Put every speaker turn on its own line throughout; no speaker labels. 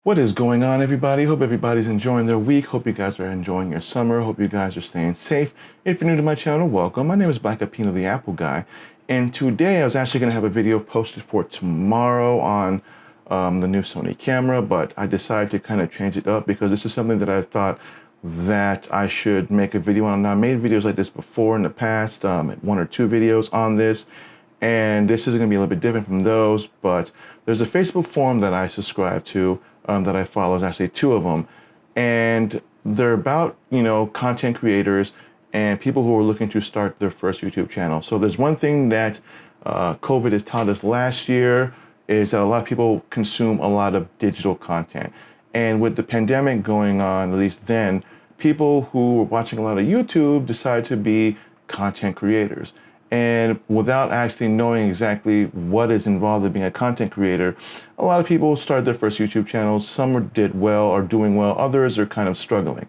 What is going on, everybody? Hope everybody's enjoying their week. Hope you guys are enjoying your summer. Hope you guys are staying safe. If you're new to my channel, welcome. My name is Black Apino, the Apple Guy. And today I was actually going to have a video posted for tomorrow on the new Sony camera, but I decided to kind of change it up because this is something that I thought that I should make a video on. Now, I made videos like this before in the past, one or two videos on this, and this is going to be a little bit different from those, but there's a Facebook forum that I subscribe to, that I follow. There's actually two of them, and they're about, content creators and people who are looking to start their first YouTube channel. So there's one thing that COVID has taught us last year is that a lot of people consume a lot of digital content. And with the pandemic going on, at least then, people who were watching a lot of YouTube decided to be content creators. And without actually knowing exactly what is involved in being a content creator, a lot of people started their first YouTube channels. Some did well or doing well, others are kind of struggling.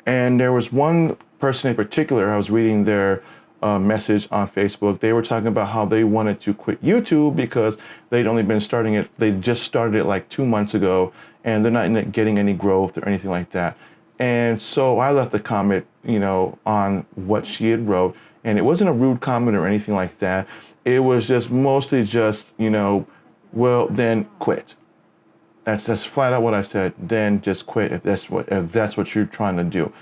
And there was one person in particular, I was reading their message on Facebook. They were talking about how they wanted to quit YouTube because they'd only been starting it, they just started it like 2 months ago, and they're not getting any growth or anything like that. And so I left a comment, on what she had wrote. And it wasn't a rude comment or anything like that. It was just mostly just, well, then quit. That's flat out what I said. Then just quit if that's what you're trying to do.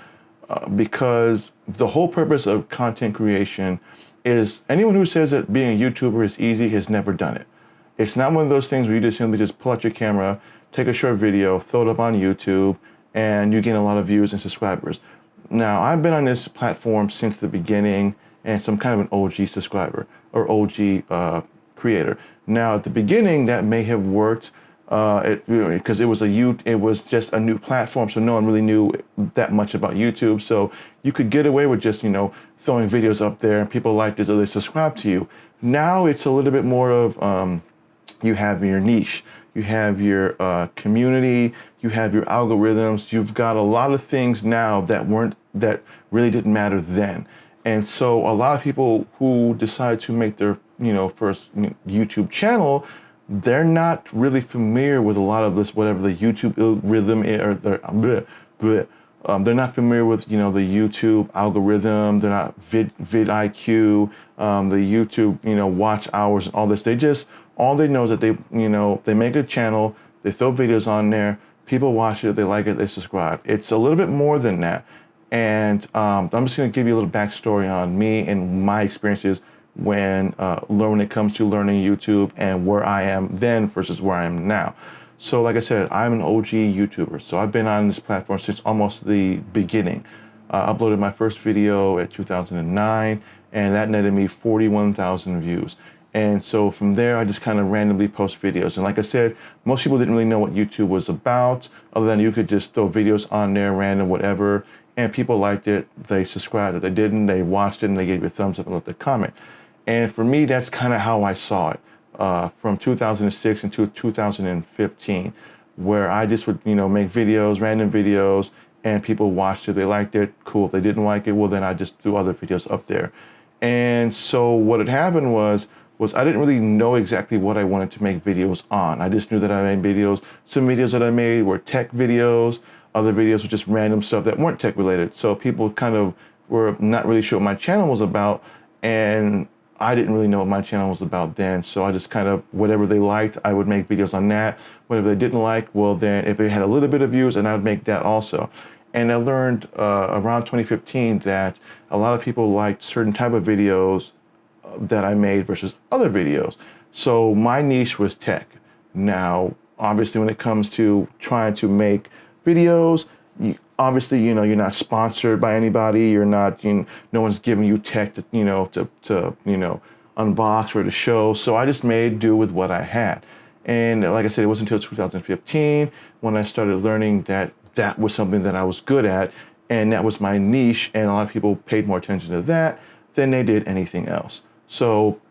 Because the whole purpose of content creation is anyone who says that being a YouTuber is easy has never done it. It's not one of those things where you just simply just pull out your camera, take a short video, throw it up on YouTube, and you gain a lot of views and subscribers. Now, I've been on this platform since the beginning, and some kind of an OG subscriber or OG creator. Now, at the beginning, that may have worked because it was just a new platform, so no one really knew that much about YouTube. So you could get away with just throwing videos up there, and people liked it, so they subscribed to you. Now it's a little bit more of you have your niche, you have your community, you have your algorithms. You've got a lot of things now that really didn't matter then. And so a lot of people who decide to make their, first YouTube channel, they're not really familiar with a lot of this, whatever the YouTube rhythm is, or they're not familiar with, the YouTube algorithm. They're not vidIQ, the YouTube, watch hours and all this. All they know is that they make a channel, they throw videos on there, people watch it, they like it, they subscribe. It's a little bit more than that. And I'm just going to give you a little backstory on me and my experiences when it comes to learning YouTube and where I am then versus where I am now. So like I said, I'm an OG YouTuber. So I've been on this platform since almost the beginning. I uploaded my first video in 2009, and that netted me 41,000 views. And so from there, I just kind of randomly post videos. And like I said, most people didn't really know what YouTube was about, other than you could just throw videos on there, random, whatever. And people liked it, they subscribed. If they didn't, they watched it and they gave you a thumbs up and left a comment. And for me, that's kind of how I saw it from 2006 into 2015, where I just would, make videos, random videos, and people watched it, they liked it, cool. If they didn't like it, well, then I just threw other videos up there. And so what had happened was I didn't really know exactly what I wanted to make videos on. I just knew that I made videos. Some videos that I made were tech videos. Other videos were just random stuff that weren't tech related. So people kind of were not really sure what my channel was about, and I didn't really know what my channel was about then. So I just kind of, whatever they liked, I would make videos on that. Whatever they didn't like, well then, if it had a little bit of views, then I would make that also. And I learned around 2015 that a lot of people liked certain type of videos that I made versus other videos. So my niche was tech. Now, obviously, when it comes to trying to make videos, obviously, you're not sponsored by anybody. You're not, no one's giving you tech to, to unbox or to show. So I just made do with what I had. And like I said, it wasn't until 2015 when I started learning that that was something that I was good at, and that was my niche. And a lot of people paid more attention to that than they did anything else. So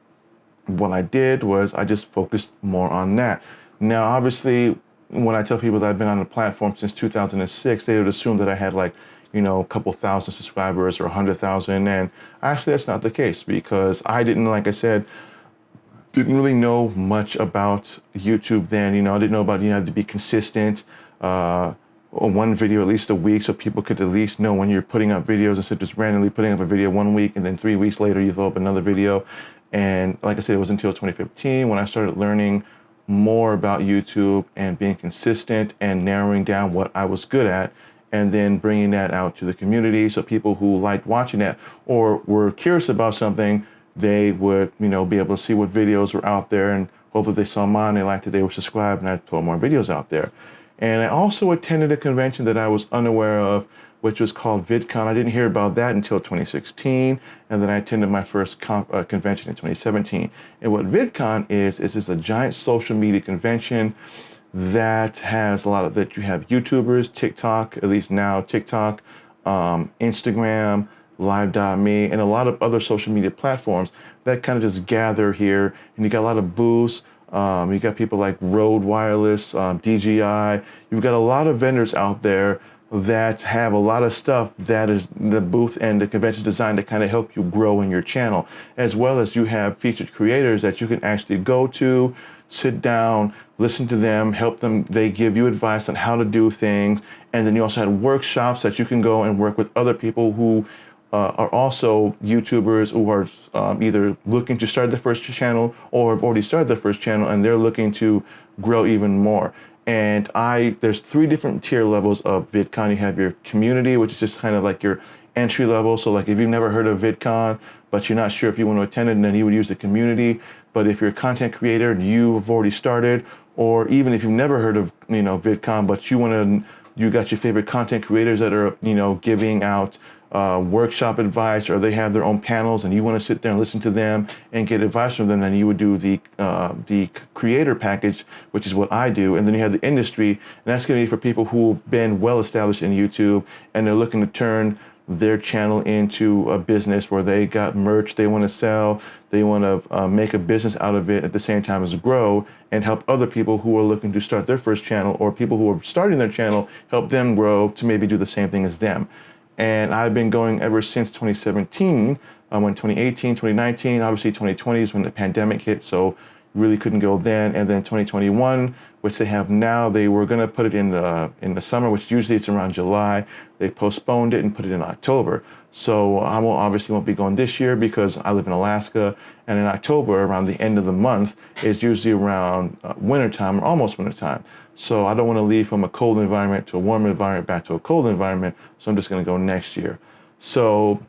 what I did was I just focused more on that. Now, obviously, when I tell people that I've been on the platform since 2006, they would assume that I had like, a couple thousand subscribers or 100,000. And actually, that's not the case, because I didn't, like I said, didn't really know much about YouTube then. I didn't know about, you had to be consistent. or one video at least a week, so people could at least know when you're putting up videos instead of just randomly putting up a video 1 week and then 3 weeks later you throw up another video. And like I said, it was until 2015 when I started learning more about YouTube and being consistent and narrowing down what I was good at, and then bringing that out to the community so people who liked watching that or were curious about something, they would, be able to see what videos were out there, and hopefully they saw mine, they liked it, they were subscribed, and I put more videos out there. And I also attended a convention that I was unaware of, which was called Vidcon. I didn't hear about that until 2016, and then I attended my first convention in 2017. And what Vidcon is it's a giant social media convention that has that you have YouTubers, TikTok, at least now TikTok, Instagram, Live.me, and a lot of other social media platforms that kind of just gather here. And you got a lot of booths. You got people like Rode Wireless, DJI. You've got a lot of vendors out there that have a lot of stuff that is the booth and the convention designed to kind of help you grow in your channel, as well as you have featured creators that you can actually go to, sit down, listen to them, help them. They give you advice on how to do things. And then you also had workshops that you can go and work with other people who are also YouTubers who are either looking to start their first channel or have already started their first channel and they're looking to grow even more. And there's 3 different tier levels of VidCon. You have your community, which is just kind of like your entry level. So like if you've never heard of VidCon, but you're not sure if you want to attend it, then you would use the community. But if you're a content creator and you've already started, or even if you've never heard of, VidCon, but you got your favorite content creators that are, giving out workshop advice, or they have their own panels and you want to sit there and listen to them and get advice from them, then you would do the creator package, which is what I do. And then you have the industry, and that's going to be for people who've been well established in YouTube and they're looking to turn their channel into a business where they got merch they want to sell, they want to make a business out of it at the same time as grow and help other people who are looking to start their first channel, or people who are starting their channel, help them grow to maybe do the same thing as them. And I've been going ever since 2017. When 2018, 2019, obviously 2020 is when the pandemic hit, so really couldn't go then. And then 2021, which they have now, they were going to put it in the summer, which usually it's around July. They postponed it and put it in October. So I obviously won't be going this year because I live in Alaska, and in October, around the end of the month, is usually around wintertime or almost wintertime. So I don't want to leave from a cold environment to a warm environment back to a cold environment. So I'm just going to go next year. So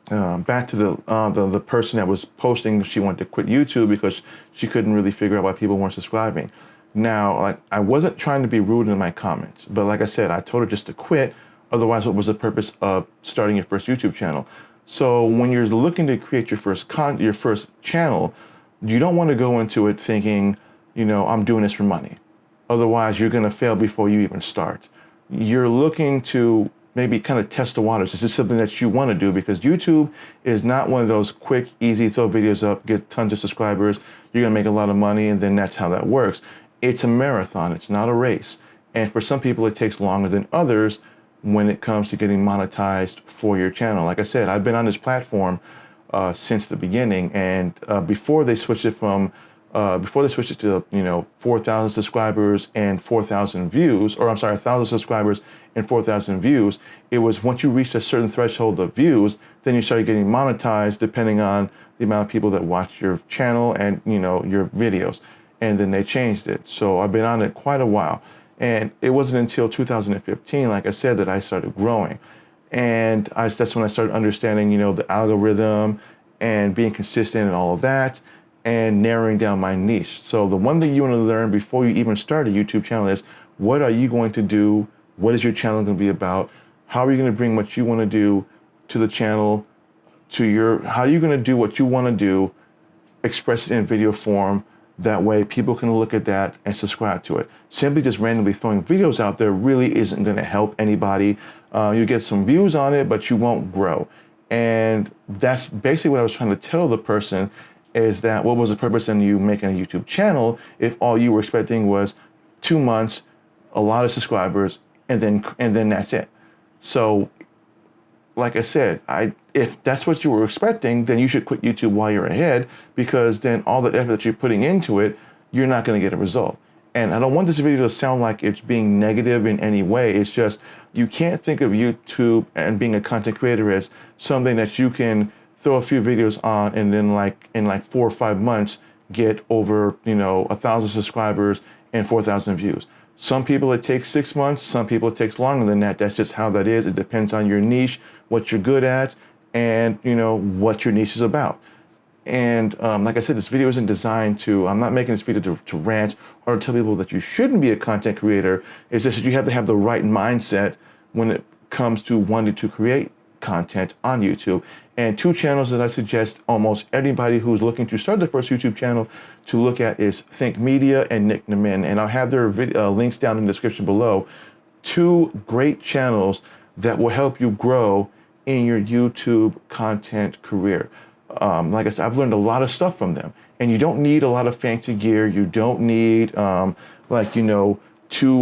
back to the person that was posting, she wanted to quit YouTube because she couldn't really figure out why people weren't subscribing. Now, I wasn't trying to be rude in my comments, but like I said, I told her just to quit. Otherwise, what was the purpose of starting your first YouTube channel? So when you're looking to create your first channel, you don't want to go into it thinking, I'm doing this for money. Otherwise, you're going to fail before you even start. You're looking to maybe kind of test the waters. Is this something that you want to do? Because YouTube is not one of those quick, easy, throw videos up, get tons of subscribers, you're going to make a lot of money, and then that's how that works. It's a marathon. It's not a race. And for some people, it takes longer than others when it comes to getting monetized for your channel. Like I said, I've been on this platform since the beginning, and before they switched it to 4,000 subscribers and 4,000 views, or I'm sorry, 1,000 subscribers and 4,000 views, it was once you reached a certain threshold of views, then you started getting monetized depending on the amount of people that watch your channel and your videos. And then they changed it. So I've been on it quite a while. And it wasn't until 2015, like I said, that I started growing. And that's when I started understanding, the algorithm and being consistent and all of that, and narrowing down my niche. So the one thing you want to learn before you even start a YouTube channel is, what are you going to do? What is your channel going to be about? How are you going to bring what you want to do to the channel, how are you going to do what you want to do, express it in video form? That way people can look at that and subscribe to it. Simply just randomly throwing videos out there really isn't going to help anybody. You get some views on it, but you won't grow. And that's basically what I was trying to tell the person, is that what was the purpose in you making a YouTube channel if all you were expecting was 2 months, a lot of subscribers, and then that's it. So like I said, if that's what you were expecting, then you should quit YouTube while you're ahead, because then all the effort that you're putting into it, you're not going to get a result. And I don't want this video to sound like it's being negative in any way. It's just, you can't think of YouTube and being a content creator as something that you can throw a few videos on and then in 4 or 5 months get over, 1,000 subscribers and 4,000 views. Some people it takes 6 months, some people it takes longer than that. That's just how that is. It depends on your niche, what you're good at, and what your niche is about. And like I said, this video isn't designed to, I'm not making this video to rant or tell people that you shouldn't be a content creator. It's just that you have to have the right mindset when it comes to wanting to create content on YouTube. And 2 channels that I suggest almost anybody who's looking to start their first YouTube channel to look at is Think Media and Nick Namin. And I'll have their links down in the description below. 2 great channels that will help you grow in your YouTube content career. Like I said, I've learned a lot of stuff from them, and you don't need a lot of fancy gear. You don't need 2 or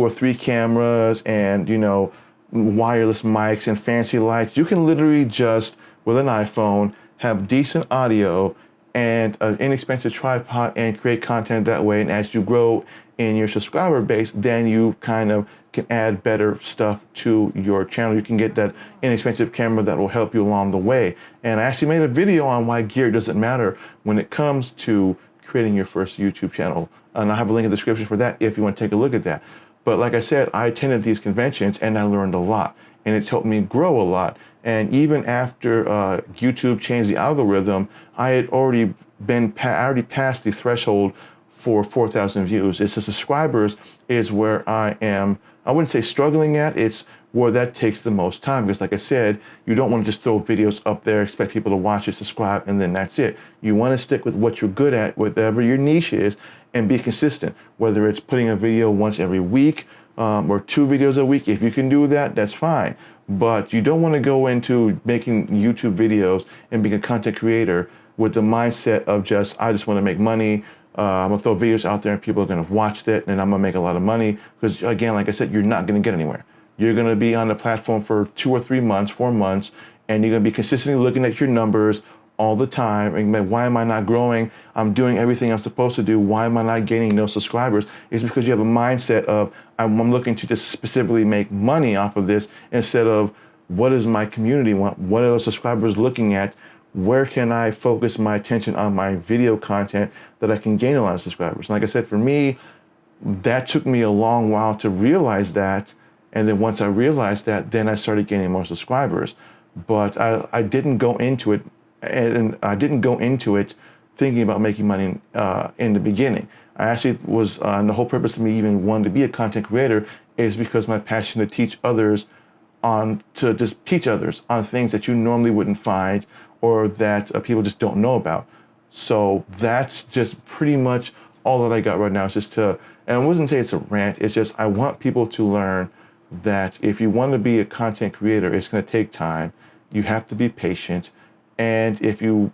3 cameras and wireless mics and fancy lights. You can literally just, with an iPhone, have decent audio and an inexpensive tripod and create content that way. And as you grow in your subscriber base, then you kind of can add better stuff to your channel. You can get that inexpensive camera that will help you along the way. And I actually made a video on why gear doesn't matter when it comes to creating your first YouTube channel. And I'll have a link in the description for that if you want to take a look at that. But like I said, I attended these conventions and I learned a lot, and it's helped me grow a lot. And even after YouTube changed the algorithm, I had already passed the threshold for 4,000 views. It's the subscribers is where I am, I wouldn't say struggling at, it's where that takes the most time. Because like I said, you don't want to just throw videos up there, expect people to watch it, subscribe, and then that's it. You want to stick with what you're good at, whatever your niche is, and be consistent. Whether it's putting a video once every week or 2 videos a week, if you can do that, that's fine. But you don't want to go into making YouTube videos and being a content creator with the mindset of I just want to make money. I'm going to throw videos out there and people are going to watch that and I'm going to make a lot of money. Because again, like I said, you're not going to get anywhere. You're going to be on the platform for 2 or 3 months, 4 months, and you're going to be consistently looking at your numbers all the time. And why am I not growing? I'm doing everything I'm supposed to do. Why am I not gaining no subscribers? It's because you have a mindset of, I'm looking to just specifically make money off of this instead of what does my community want? What are the subscribers looking at? Where can I focus my attention on my video content that I can gain a lot of subscribers? And like I said, for me, that took me a long while to realize that. And then once I realized that, then I started gaining more subscribers. But I didn't go into it, and I didn't go into it thinking about making money in the beginning. I actually was, and the whole purpose of me even wanting to be a content creator is because my passion to teach others to just teach others on things that you normally wouldn't find or that people just don't know about. So that's just pretty much all that I got right now. It's just and I wouldn't say it's a rant, it's just I want people to learn that if you want to be a content creator, it's going to take time. You have to be patient. And if you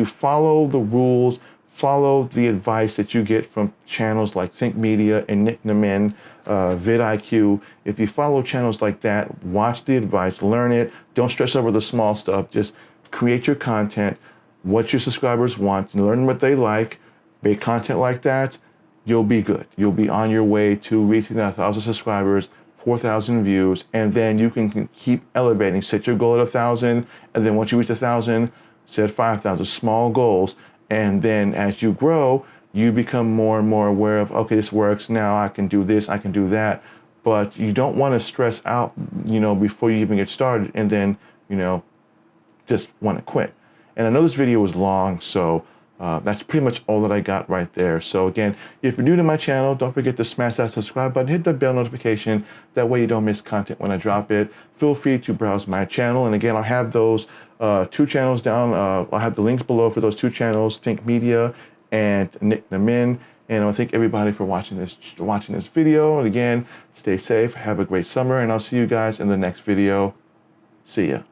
follow the rules, follow the advice that you get from channels like Think Media and Nick Namin, vidIQ, if you follow channels like that, watch the advice, learn it, don't stress over the small stuff, just create your content, what your subscribers want, learn what they like, make content like that, you'll be good. You'll be on your way to reaching that 1,000 subscribers, 4,000 views, and then you can keep elevating. Set your goal at 1,000, and then once you reach 1,000, set 5,000, small goals. And then as you grow, you become more and more aware of, okay, this works, now I can do this, I can do that. But you don't want to stress out, before you even get started and then, just want to quit. And I know this video was long, so that's pretty much all that I got right there. So again, if you're new to my channel, don't forget to smash that subscribe button, hit the bell notification. That way you don't miss content when I drop it. Feel free to browse my channel. And again, I'll have those 2 channels down. I'll have the links below for those 2 channels, Think Media and Nick Namin. And I want to thank everybody for watching this video. And again, stay safe, have a great summer, and I'll see you guys in the next video. See ya.